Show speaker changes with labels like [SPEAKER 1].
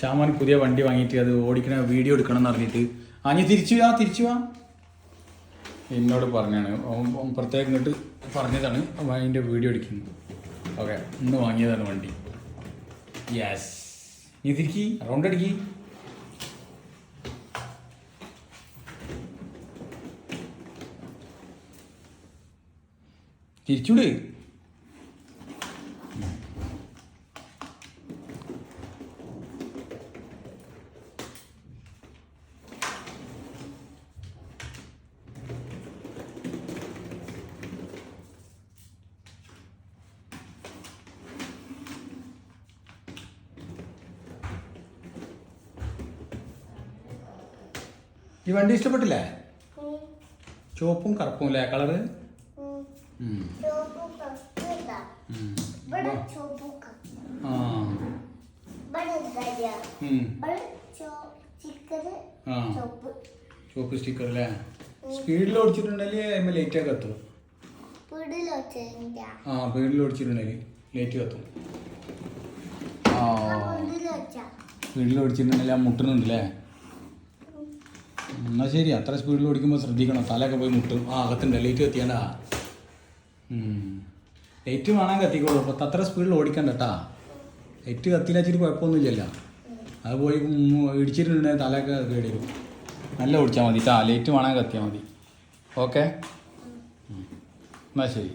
[SPEAKER 1] ഷാമോൻ പുതിയ വണ്ടി വാങ്ങിയിട്ട് അത് ഓടിക്കണ വീഡിയോ എടുക്കണം എന്ന് പറഞ്ഞിട്ട് നീ തിരിച്ചു വാ എന്നോട് പറഞ്ഞാണ് പ്രത്യേകം ഇങ്ങോട്ട് പറഞ്ഞതാണ് അതിൻ്റെ വീഡിയോ എടുക്കുന്നത്. ഓക്കെ, ഇന്ന് വാങ്ങിയതാണ് വണ്ടി. യെസ്, നീ തിരിക്കി റൗണ്ട് അടിക്കി. തിരിച്ചൂട്. ഈ വണ്ടി ഇഷ്ടപ്പെട്ടില്ലേ? ചുവപ്പും കറുപ്പും അല്ലേ കളറ്? ചുവപ്പ് സ്റ്റിക്കർ അല്ലേ? സ്പീഡിൽ ഓടിച്ചിട്ടുണ്ടെങ്കിൽ അതിന് ലൈറ്റ് ഒക്കെ കത്തും. സ്പീഡിൽ ഓടിച്ചിട്ടുണ്ടെങ്കിൽ ലൈറ്റ് കത്തും. സ്പീഡിൽ ഓടിച്ചിട്ടുണ്ടെങ്കിൽ ആ മുട്ടുന്നുണ്ടല്ലേ? എന്നാൽ ശരി, അത്ര സ്പീഡിൽ ഓടിക്കുമ്പോൾ ശ്രദ്ധിക്കണം, തലയൊക്കെ പോയി മുട്ടും. അകത്തുണ്ട് ലൈറ്റ് കത്തിയാണ്ടാ. ലൈറ്റ് വേണം കത്തിക്കോളൂ, അപ്പോൾ അത്ര സ്പീഡിൽ ഓടിക്കണ്ട കേട്ടാ. ലൈറ്റ് കത്തിയില്ല വെച്ചിട്ട് കുഴപ്പമൊന്നുമില്ല. അത് പോയി ഇടിച്ചിട്ടുണ്ടെങ്കിൽ തലയൊക്കെ കേടി വരും. നല്ല ഓടിച്ചാൽ മതി കേട്ടാ, ലൈറ്റ് വേണം കത്തിയാൽ മതി. ഓക്കെ, എന്നാൽ ശരി.